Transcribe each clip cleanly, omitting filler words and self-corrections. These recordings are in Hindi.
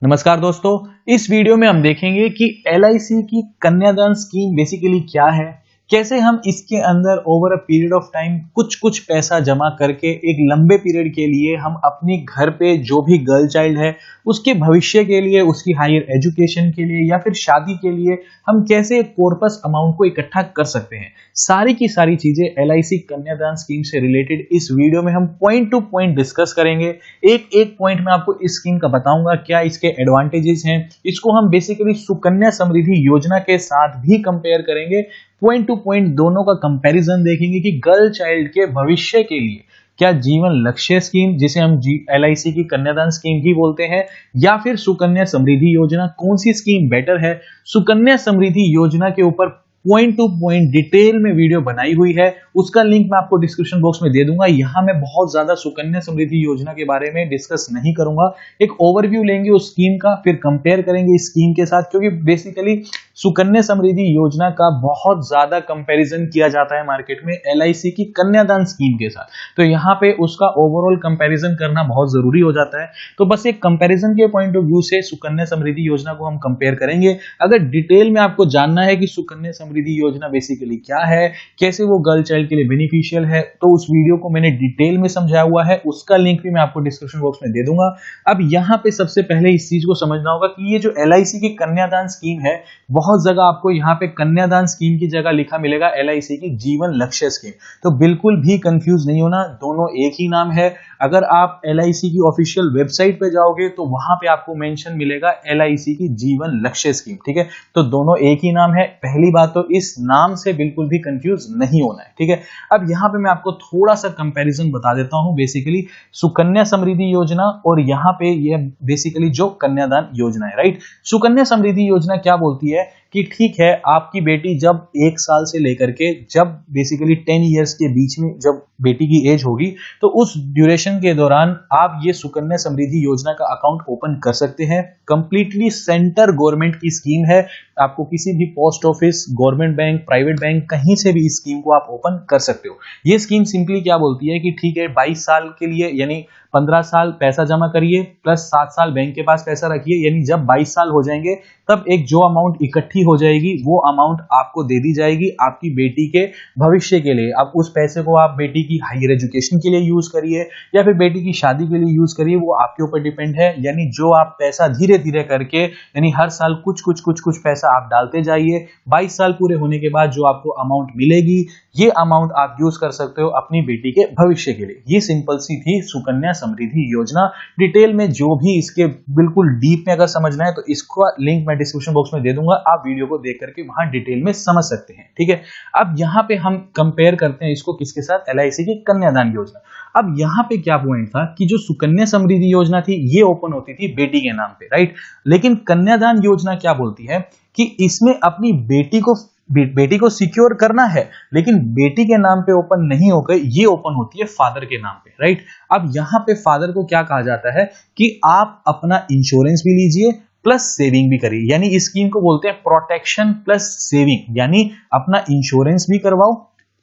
नमस्कार दोस्तों, इस वीडियो में हम देखेंगे कि एलआईसी की कन्यादान स्कीम बेसिकली क्या है, कैसे हम इसके अंदर over a period of time कुछ पैसा जमा करके एक लंबे पीरियड के लिए हम अपने घर पे जो भी गर्ल चाइल्ड है उसके भविष्य के लिए, उसकी हायर एजुकेशन के लिए या फिर शादी के लिए हम कैसे एक कॉर्पस अमाउंट को इकट्ठा कर सकते हैं। सारी की सारी चीजें एलआईसी कन्यादान स्कीम से रिलेटेड इस वीडियो में हम पॉइंट टू पॉइंट डिस्कस करेंगे। एक एक पॉइंट में आपको इस स्कीम का बताऊंगा, क्या इसके एडवांटेजेस हैं। इसको हम बेसिकली सुकन्या समृद्धि योजना के साथ भी कंपेयर करेंगे। पॉइंट टू पॉइंट दोनों का कंपैरिजन देखेंगे कि गर्ल चाइल्ड के भविष्य के लिए क्या जीवन लक्ष्य स्कीम, जिसे हम एलआईसी की कन्यादान स्कीम भी बोलते हैं, या फिर सुकन्या समृद्धि योजना, कौन सी स्कीम बेटर है। सुकन्या समृद्धि योजना के ऊपर पॉइंट टू पॉइंट डिटेल में वीडियो बनाई हुई है, उसका लिंक मैं आपको डिस्क्रिप्शन बॉक्स में दे दूंगा। यहां मैं बहुत ज्यादा सुकन्या समृद्धि योजना के बारे में डिस्कस नहीं करूंगा, एक ओवरव्यू लेंगे उस स्कीम का, फिर कंपेयर करेंगे इस स्कीम के साथ, क्योंकि बेसिकली सुकन्या समृद्धि योजना का बहुत ज्यादा कंपैरिजन किया जाता है मार्केट में एलआईसी की कन्यादान स्कीम के साथ, तो यहाँ पे उसका ओवरऑल कंपैरिजन करना बहुत जरूरी हो जाता है। तो बस एक कंपैरिजन के पॉइंट ऑफ व्यू से सुकन्या समृद्धि योजना को हम कंपेयर करेंगे। अगर डिटेल में आपको जानना है कि सुकन्या समृद्धि योजना बेसिकली क्या है, कैसे वो गर्ल चाइल्ड के लिए बेनिफिशियल है, तो उस वीडियो को मैंने डिटेल में समझाया हुआ है, उसका लिंक भी मैं आपको डिस्क्रिप्शन बॉक्स में दे दूंगा। अब यहाँ पे सबसे पहले इस चीज को समझना होगा कि ये जो एलआईसी की कन्यादान स्कीम है, बहुत जगह आपको यहाँ पे कन्यादान स्कीम की जगह लिखा मिलेगा एलआईसी की जीवन लक्ष्य स्कीम, तो बिल्कुल भी कंफ्यूज नहीं होना, दोनों एक ही नाम है। अगर आप एलआईसी की ऑफिशियल वेबसाइट पे जाओगे तो वहां पे आपको मेंशन मिलेगा एलआईसी की जीवन लक्ष्य स्कीम, ठीक है, तो दोनों एक ही नाम है। पहली बात तो इस नाम से बिल्कुल भी कंफ्यूज नहीं होना है, ठीक है। अब यहाँ पे मैं आपको थोड़ा सा कंपैरिजन बता देता हूं, बेसिकली सुकन्या समृद्धि योजना और यहाँ पे ये बेसिकली जो कन्यादान योजना है, राइट। सुकन्या समृद्धि योजना क्या बोलती है कि ठीक है, आपकी बेटी जब 1 साल से लेकर के जब बेसिकली 10 इयर्स के बीच में जब बेटी की एज होगी, तो उस ड्यूरेशन के दौरान आप ये सुकन्या समृद्धि योजना का अकाउंट ओपन कर सकते हैं। कंप्लीटली सेंटर गवर्नमेंट की स्कीम है, आपको किसी भी post office, government bank, private bank, कहीं से भी इस स्कीम को आप ओपन कर सकते हो। ये स्कीम सिंपली क्या बोलती है कि ठीक है, 22 साल के लिए यानी 15 साल पैसा जमा करिए प्लस 7 साल बैंक के पास पैसा रखिए, यानी जब 22 साल हो जाएंगे तब एक जो अमाउंट इकट्ठी हो जाएगी वो अमाउंट आपको दे दी जाएगी आपकी बेटी के भविष्य के लिए। अब उस पैसे को आप बेटी की हायर एजुकेशन के लिए यूज करिए या फिर बेटी की शादी के लिए यूज करिए, वो आपके ऊपर डिपेंड है। यानी जो आप पैसा धीरे धीरे करके, यानी हर साल कुछ पैसा आप डालते जाइए, 22 साल पूरे होने के बाद जो आपको अमाउंट मिलेगी, ये अमाउंट आप यूज कर सकते हो अपनी बेटी के भविष्य के लिए। ये सिंपल सी थी सुकन्या समृद्धि योजना। डिटेल में जो भी इसके बिल्कुल डीप में अगर समझना है तो इसका लिंक मैं डिस्क्रिप्शन बॉक्स में दे दूंगा, आप वीडियो को देख करके वहां डिटेल में समझ सकते हैं, ठीक है। अब यहाँ पे हम कंपेयर करते हैं इसको किसके साथ, एलआईसी की कन्यादान योजना। अब यहाँ पे क्या पॉइंट था कि जो सुकन्या समृद्धि योजना थी ये ओपन होती थी बेटी के नाम पे, राइट, लेकिन कन्यादान योजना क्या बोलती है कि इसमें अपनी बेटी को सिक्योर करना है, लेकिन बेटी के नाम पे ओपन नहीं होकर ये ओपन होती है फादर के नाम पे, राइट। अब यहाँ पे फादर को क्या कहा जाता है कि आप अपना इंश्योरेंस भी लीजिए प्लस सेविंग भी करिए, यानी इस स्कीम को बोलते हैं प्रोटेक्शन प्लस सेविंग, यानी अपना इंश्योरेंस भी करवाओ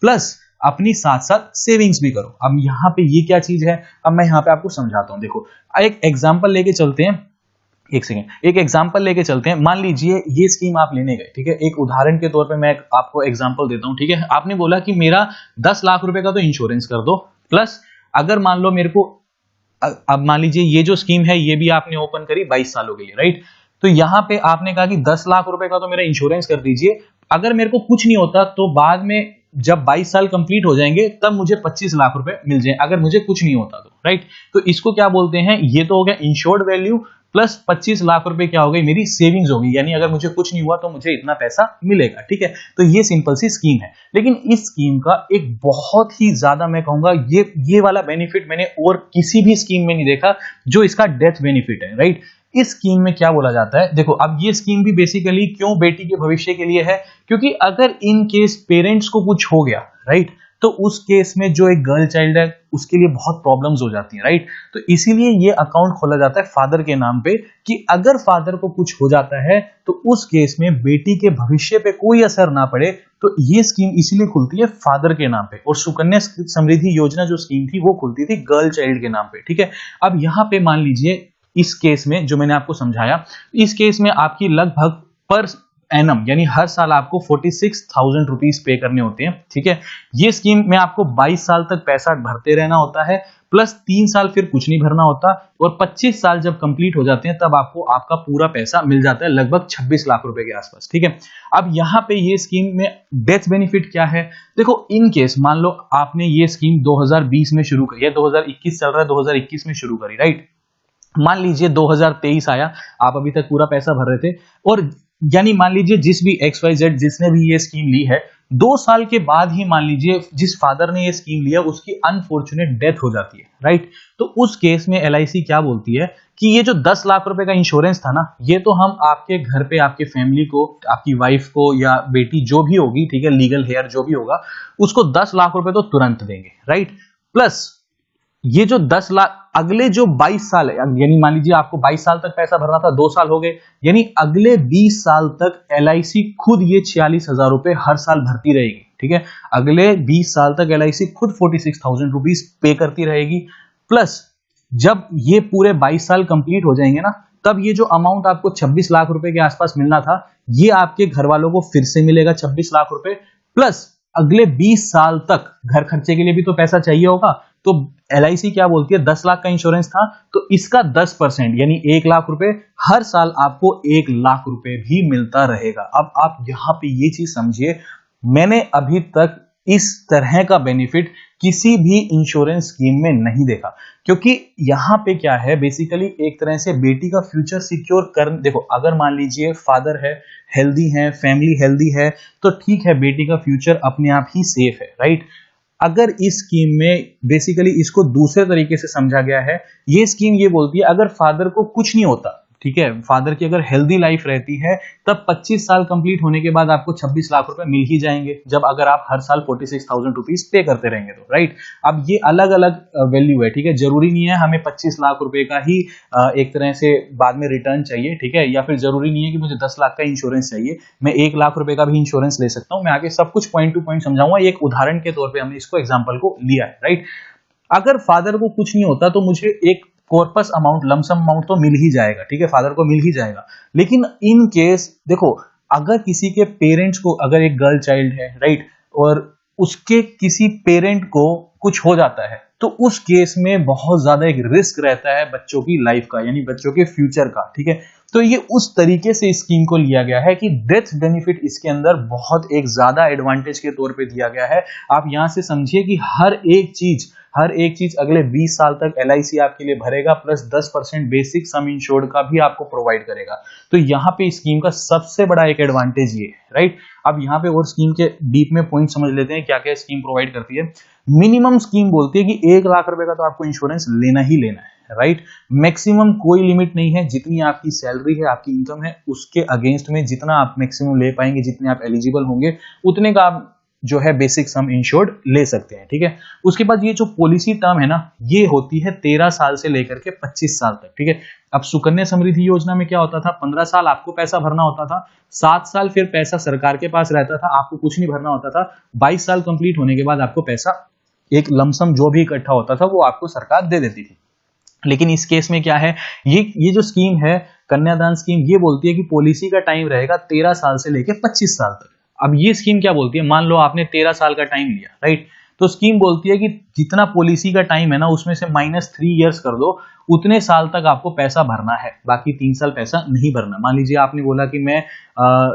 प्लस अपनी साथ साथ सेविंग्स भी करो। अब यहाँ पे ये क्या चीज है, अब मैं यहाँ पे आपको समझाता हूँ। देखो, एक एग्जांपल लेके चलते हैं, एक एग्जांपल लेके चलते हैं। मान लीजिए ये स्कीम आप लेने गए, ठीक है, एक उदाहरण के तौर पे मैं आपको एग्जांपल देता हूं, ठीक है। आपने बोला कि मेरा 10 लाख रुपए का तो इंश्योरेंस कर दो, प्लस अगर मान लो मेरे को, अब मान लीजिए ये जो स्कीम है ये भी आपने ओपन करी 22 सालों के लिए, राइट। तो यहां पे आपने कहा कि 10 लाख रुपए का तो मेरा इंश्योरेंस कर दीजिए, अगर मेरे को कुछ नहीं होता तो बाद में जब 22 साल कंप्लीट हो जाएंगे तब मुझे 25 लाख रुपए मिल जाए, अगर मुझे कुछ नहीं होता तो, राइट। तो इसको क्या बोलते हैं, ये तो हो गया इंश्योर्ड वैल्यू प्लस 25 लाख रुपए क्या हो गई, मेरी सेविंग्स होगी, यानी अगर मुझे कुछ नहीं हुआ तो मुझे इतना पैसा मिलेगा, ठीक है। तो ये सिंपल सी स्कीम है, लेकिन इस स्कीम का एक बहुत ही ज्यादा, मैं कहूंगा ये वाला बेनिफिट मैंने और किसी भी स्कीम में नहीं देखा, जो इसका डेथ बेनिफिट है, राइट। इस स्कीम में क्या बोला जाता है, देखो, अब ये स्कीम भी बेसिकली क्यों बेटी के भविष्य के लिए है, क्योंकि अगर इन केस पेरेंट्स को कुछ हो गया, राइट, तो उस केस में जो एक गर्ल चाइल्ड है उसके लिए बहुत प्रॉब्लम्स हो जाती हैं, राइट। तो इसीलिए ये अकाउंट खोला जाता है फादर के नाम पे कि अगर फादर को कुछ हो जाता है तो उस केस में बेटी के भविष्य पे कोई असर ना पड़े, तो ये स्कीम इसीलिए खुलती है फादर के नाम पे। और सुकन्या समृद्धि योजना जो स्कीम थी वो खुलती थी गर्ल चाइल्ड के नाम पे, ठीक है। अब यहाँ पे मान लीजिए इस केस में जो मैंने आपको समझाया, इस केस में आपकी लगभग पर एनम यानी हर साल आपको 46,000 रुपीज पे करने होते हैं। ठीक है, ये स्कीम में आपको 22 साल तक पैसा भरते रहना होता है, प्लस 3 साल फिर कुछ नहीं भरना होता, और 25 साल जब कंप्लीट हो जाते हैं तब आपको आपका पूरा पैसा मिल जाता है, लगभग 26 लाख रुपए के आसपास। ठीक है, अब यहां पे ये स्कीम में डेथ बेनिफिट क्या है, देखो इन केस मान लो आपने ये स्कीम 2020 में शुरू करी है, 2021 चल रहा है, 2021 में शुरू करी, राइट। मान लीजिए 2023 आया, आप अभी तक पूरा पैसा भर रहे थे, और यानी मान लीजिए जिस भी XYZ जिसने भी ये स्कीम ली है, 2 साल के बाद ही मान लीजिए जिस फादर ने ये स्कीम लिया उसकी अनफॉर्चुनेट डेथ हो जाती है, राइट। तो उस केस में LIC क्या बोलती है कि ये जो 10 लाख रुपए का इंश्योरेंस था ना, ये तो हम आपके घर पे आपके फैमिली को, आपकी वाइफ को या बेटी जो भी होगी, ठीक है, लीगल हेयर जो भी होगा, उसको 10 लाख रुपए तो तुरंत देंगे, राइट। प्लस ये जो 10 लाख अगले जो 22 साल है, यानी मान लीजिए आपको 22 साल तक पैसा भरना था, 2 साल हो गए, यानी अगले 20 साल तक LIC खुद ये 46,000 रुपए हर साल भरती रहेगी। ठीक है, अगले 20 साल तक LIC खुद 46,000 रुपीज पे करती रहेगी। प्लस जब ये पूरे 22 साल कंप्लीट हो जाएंगे ना, तब ये जो अमाउंट आपको 26 लाख रुपए के आसपास मिलना था, ये आपके घर वालों को फिर से मिलेगा 26 लाख रुपए। प्लस अगले 20 साल तक घर खर्चे के लिए भी तो पैसा चाहिए होगा, तो LIC क्या बोलती है, 10 लाख का इंश्योरेंस था तो इसका 10% यानी 1 लाख रुपए हर साल आपको 1 लाख रुपए भी मिलता रहेगा। अब आप यहां पे ये चीज समझिए, मैंने अभी तक इस तरह का बेनिफिट किसी भी इंश्योरेंस स्कीम में नहीं देखा, क्योंकि यहां पे क्या है, बेसिकली एक तरह से बेटी का फ्यूचर सिक्योर कर, देखो अगर मान लीजिए फादर है, हेल्दी है, फैमिली हेल्दी है, तो ठीक है, बेटी का फ्यूचर अपने आप ही सेफ है, राइट। अगर इस स्कीम में बेसिकली इसको दूसरे तरीके से समझा गया है, ये स्कीम ये बोलती है अगर फादर को कुछ नहीं होता, ठीक है, फादर की अगर हेल्दी लाइफ रहती है, तब 25 साल कंप्लीट होने के बाद आपको 26 लाख रुपए मिल ही जाएंगे, जब अगर आप हर साल 46,000 रुपीज पे करते रहेंगे तो, राइट। अब ये अलग अलग वैल्यू है, ठीक है, जरूरी नहीं है हमें 25 लाख रुपए का ही एक तरह से बाद में रिटर्न चाहिए, ठीक है, या फिर जरूरी नहीं है कि मुझे 10 लाख का इंश्योरेंस चाहिए, मैं 1 लाख रुपए का भी इंश्योरेंस ले सकता हूं। मैं आगे सब कुछ पॉइंट टू पॉइंट समझाऊंगा, एक उदाहरण के तौर पर हमने इसको एग्जाम्पल को लिया है, राइट। अगर फादर को कुछ नहीं होता तो मुझे एक कॉर्पस अमाउंट, लमसम अमाउंट तो मिल ही जाएगा, ठीक है, फादर को मिल ही जाएगा। लेकिन इन केस देखो, अगर किसी के पेरेंट्स को, अगर एक गर्ल चाइल्ड है, राइट, और उसके किसी पेरेंट को कुछ हो जाता है, तो उस केस में बहुत ज्यादा एक रिस्क रहता है बच्चों की लाइफ का, यानी बच्चों के फ्यूचर का, ठीक है। तो ये उस तरीके से स्कीम को लिया गया है कि डेथ बेनिफिट इसके अंदर बहुत एक ज्यादा एडवांटेज के तौर पे दिया गया है। आप यहां से समझिए कि हर एक चीज अगले 20 साल तक LIC आपके लिए भरेगा, प्लस 10% बेसिक सम इंश्योर्ड का भी आपको प्रोवाइड करेगा। तो यहाँ पे स्कीम का सबसे बड़ा एक एडवांटेज ये है, राइट। अब यहाँ पे और स्कीम के डीप में पॉइंट समझ लेते हैं, क्या क्या स्कीम प्रोवाइड करती है। मिनिमम स्कीम बोलती है कि 1 लाख रुपए का तो आपको इंश्योरेंस लेना ही लेना है, राइट। मैक्सिमम कोई लिमिट नहीं है, जितनी आपकी सैलरी है, आपकी इनकम है, उसके अगेंस्ट में जितना आप मैक्सिमम ले पाएंगे, जितने आप एलिजिबल होंगे, उतने का आप जो है बेसिक सम इंश्योर्ड ले सकते हैं, ठीक है। उसके बाद ये जो पॉलिसी टर्म है ना, ये होती है 13 साल से लेकर के 25 साल तक, ठीक है। अब सुकन्या समृद्धि योजना में क्या होता था, 15 साल आपको पैसा भरना होता था, 7 साल फिर पैसा सरकार के पास रहता था, आपको कुछ नहीं भरना होता था, 22 साल कंप्लीट होने के बाद आपको पैसा, एक लमसम जो भी इकट्ठा होता था वो आपको सरकार दे देती थी। लेकिन इस केस में क्या है, ये जो स्कीम है कन्यादान स्कीम, ये बोलती है कि पॉलिसी का टाइम रहेगा 13 साल से लेकर 25 साल तक। अब ये स्कीम क्या बोलती है, मान लो आपने 13 साल का टाइम लिया, राइट, तो स्कीम बोलती है कि जितना पॉलिसी का टाइम है ना, उसमें से -3 इयर्स कर दो, उतने साल तक आपको पैसा भरना है, बाकी 3 साल पैसा नहीं भरना। मान लीजिए आपने बोला कि मैं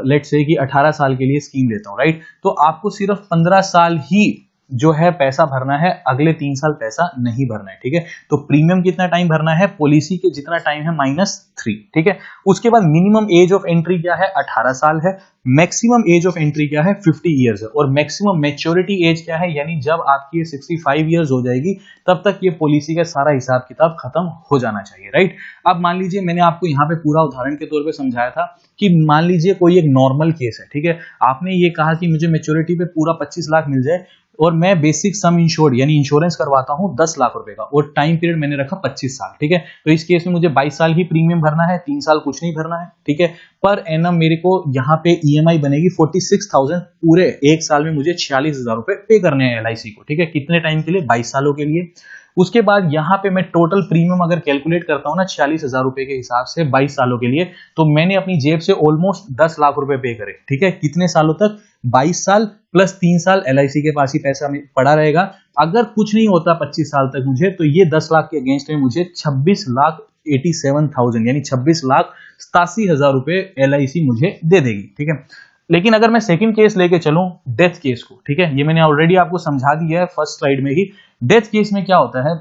लेट्स से कि 18 साल के लिए स्कीम लेता हूं, राइट, तो आपको सिर्फ 15 साल ही जो है पैसा भरना है, अगले 3 साल पैसा नहीं भरना है, ठीक है। तो प्रीमियम कितना टाइम भरना है, पॉलिसी के जितना टाइम है -3, ठीक है। उसके बाद मिनिमम एज ऑफ एंट्री क्या है, 18 साल है, मैक्सिमम एज ऑफ एंट्री क्या है, 50 इयर्स है, और मैक्सिमम मैच्योरिटी एज क्या है, यानी जब आपकी 65 इयर्स हो जाएगी तब तक ये पॉलिसी का सारा हिसाब किताब खत्म हो जाना चाहिए, राइट। अब मान लीजिए मैंने आपको यहाँ पे पूरा उदाहरण के तौर पे समझाया था कि मान लीजिए कोई एक नॉर्मल केस है, ठीक है, आपने ये कहा कि मुझे मैच्योरिटी पे पूरा 25 लाख मिल जाए, और मैं बेसिक सम इंश्योर्ड यानी इंश्योरेंस करवाता हूं 10 लाख रुपए का, और टाइम पीरियड मैंने रखा 25 साल, ठीक है। तो इस केस में मुझे 22 साल ही प्रीमियम भरना है, 3 साल कुछ नहीं भरना है, ठीक है। पर एनम मेरे को यहाँ पे EMI बनेगी 46,000, पूरे एक साल में मुझे 46,000 रुपए पे करने हैं LIC को, ठीक है। कितने टाइम के लिए, 22 सालों के लिए। उसके बाद यहाँ पे मैं टोटल प्रीमियम अगर कैलकुलेट करता हूँ ना 46,000 रुपए के हिसाब से 22 सालों के लिए, तो मैंने अपनी जेब से ऑलमोस्ट 10 लाख रुपए पे करे। ठीक है, कितने सालों तक? 22 साल प्लस 3 साल LIC के पास ही पैसा पड़ा रहेगा। अगर कुछ नहीं होता 25 साल तक मुझे, तो ये 10 लाख के अगेंस्ट में मुझे 26,87,000 यानी 26,87,000 रुपए LIC मुझे दे देगी। ठीक है, लेकिन अगर मैं सेकंड केस लेके चलूं, डेथ केस को, ठीक है, ये मैंने ऑलरेडी आपको समझा दिया है फर्स्ट स्लाइड में ही। डेथ केस में क्या होता है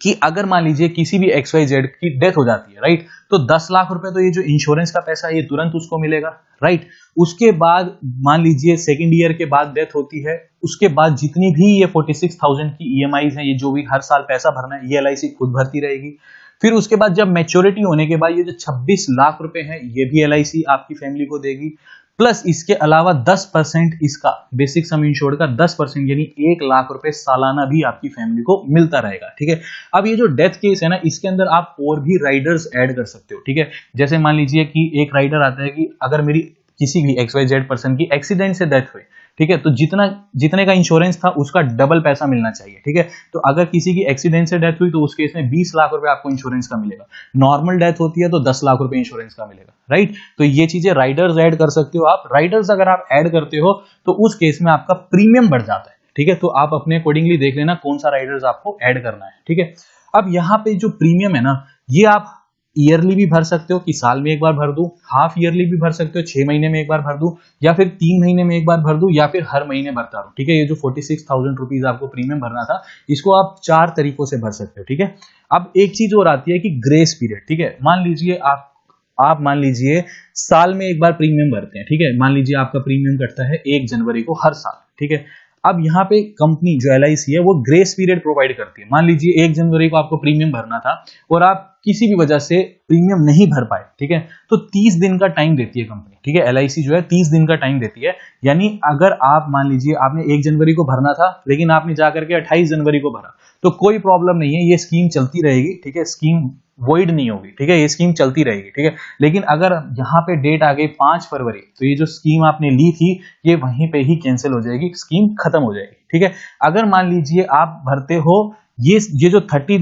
कि अगर मान लीजिए किसी भी XYZ की डेथ हो जाती है, राइट, तो 10 लाख रुपए तो ये जो इंश्योरेंस का पैसा है ये तुरंत उसको मिलेगा, राइट। उसके बाद मान लीजिए सेकंड ईयर के बाद डेथ होती है, उसके बाद जितनी भी ये 46,000 की EMIs हैं, ये जो भी हर साल पैसा भरना है, ये LIC खुद भरती रहेगी। फिर उसके बाद जब मैच्योरिटी होने के बाद ये जो 26 लाख रुपए हैं, ये भी LIC आपकी फैमिली को देगी, प्लस इसके अलावा 10% इसका बेसिक सम इंश्योर्ड का 10% यानी 1 लाख रुपए सालाना भी आपकी फैमिली को मिलता रहेगा। ठीक है, अब ये जो डेथ केस है ना, इसके अंदर आप और भी राइडर्स ऐड कर सकते हो। ठीक है, जैसे मान लीजिए कि एक राइडर आता है कि अगर मेरी किसी भी XYZ पर्सन की एक्सीडेंट से डेथ हुई, ठीक है, तो जितने का इंश्योरेंस था उसका डबल पैसा मिलना चाहिए। ठीक है, तो अगर किसी की एक्सीडेंट से डेथ हुई तो उस केस में 20 लाख रुपए आपको इंश्योरेंस का मिलेगा। नॉर्मल डेथ होती है तो 10 लाख रुपए इंश्योरेंस का मिलेगा, राइट। तो ये चीजें राइडर्स ऐड कर सकते हो आप। राइडर्स अगर आप ऐड करते हो तो उस केस में आपका प्रीमियम बढ़ जाता है। ठीक है, तो आप अपने अकॉर्डिंगली देख लेना कौन सा राइडर्स आपको ऐड करना है। ठीक है, अब यहाँ पे जो प्रीमियम है ना, ये आप ईयरली भी भर सकते हो कि साल में एक बार भर दूं, हाफ ईयरली भी भर सकते हो 6 महीने में एक बार भर दूं, या फिर 3 महीने में एक बार भर दूं, या फिर हर महीने भरता रहूं। ठीक है, ये जो 46,000 रुपीज आपको प्रीमियम भरना था, इसको आप 4 तरीकों से भर सकते हो। ठीक है, अब एक चीज और आती है कि ग्रेस पीरियड। ठीक है, मान लीजिए आप मान लीजिए साल में एक बार प्रीमियम भरते हैं। ठीक है, मान लीजिए आपका प्रीमियम कटता है 1 जनवरी को हर साल। ठीक है, अब यहाँ पे कंपनी जो LIC है वो ग्रेस पीरियड प्रोवाइड करती है। मान लीजिए 1 जनवरी को आपको प्रीमियम भरना था और आप किसी भी वजह से प्रीमियम नहीं भर पाए, ठीक है, तो 30 दिन का टाइम देती है कंपनी। ठीक है, LIC जो है 30 दिन का टाइम देती है। यानी अगर आप मान लीजिए आपने 1 जनवरी को भरना था लेकिन आपने जाकर के 28 जनवरी को भरा, तो कोई प्रॉब्लम नहीं है, ये स्कीम चलती रहेगी। ठीक है, स्कीम वॉइड नहीं होगी। ठीक है, ये स्कीम चलती रहेगी। ठीक है, लेकिन अगर यहाँ पे डेट आ गई 5 फरवरी, तो ये जो स्कीम आपने ली थी ये वहीं पे ही कैंसिल हो जाएगी, स्कीम खत्म हो जाएगी। ठीक है, अगर मान लीजिए आप भरते हो ये जो 30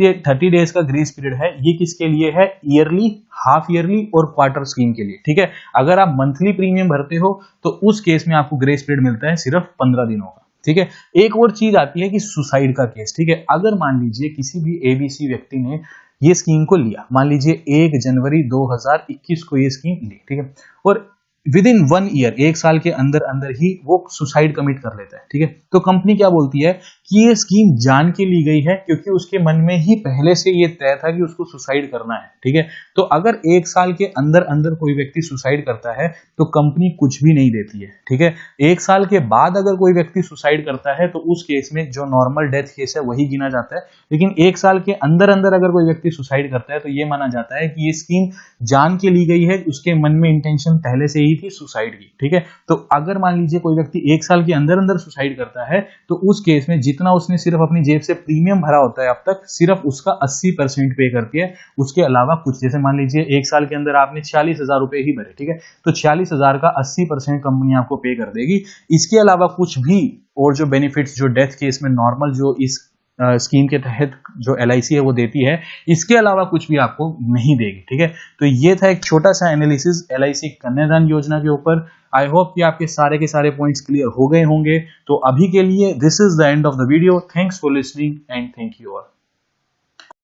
डेज का ग्रेस पीरियड है, ये किसके लिए है? ईयरली, हाफ ईयरली और क्वार्टर स्कीम के लिए। ठीक है, अगर आप मंथली प्रीमियम भरते हो तो उस केस में आपको ग्रेस पीरियड मिलता है सिर्फ 15 दिनों का। ठीक है, एक और चीज आती है कि सुसाइड का केस। ठीक है, अगर मान लीजिए किसी भी ABC व्यक्ति ने ये स्कीम को लिया, मान लीजिए 1 जनवरी 2021 को ये स्कीम ली, ठीक है, और विद इन 1 ईयर, 1 साल के अंदर अंदर ही वो सुसाइड कमिट कर लेता है। ठीक है, तो कंपनी क्या बोलती है कि ये स्कीम जान के ली गई है क्योंकि उसके मन में ही पहले से ये तय था कि उसको सुसाइड करना है। ठीक है, तो अगर 1 साल के अंदर अंदर कोई व्यक्ति सुसाइड करता है तो कंपनी कुछ भी नहीं देती है। ठीक है, 1 साल के बाद अगर कोई व्यक्ति सुसाइड करता है तो उस केस में जो नॉर्मल डेथ केस है वही गिना जाता है, लेकिन 1 साल के अंदर अंदर अगर कोई व्यक्ति सुसाइड करता है तो ये माना जाता है कि ये स्कीम जान के ली गई है, उसके मन में इंटेंशन पहले से ही थी सुसाइड की। ठीक है, तो अगर मान लीजिए कोई व्यक्ति 1 साल के अंदर अंदर सुसाइड करता है तो उस केस में जितना उसने सिर्फ अपनी जेब से प्रीमियम भरा होता है अब तक, सिर्फ उसका 80% पे करती है, उसके अलावा कुछ। जैसे मान लीजिए 1 साल के अंदर आपने 40,000 रुपए ही भरे, ठीक है, तो 40,000 का 80% कंपनी आपको पे कर देगी। इसके अलावा कुछ भी और जो बेनिफिट्स जो डेथ केस में नॉर्मल जो इस स्कीम के तहत जो LIC है वो देती है, इसके अलावा कुछ भी आपको नहीं देगी। ठीक है, तो ये था एक छोटा सा एनालिसिस LIC कन्यादान योजना के ऊपर। आई होप कि आपके सारे के सारे पॉइंट्स क्लियर हो गए होंगे। तो अभी के लिए this is the end of the video. Thanks for listening and thank you all.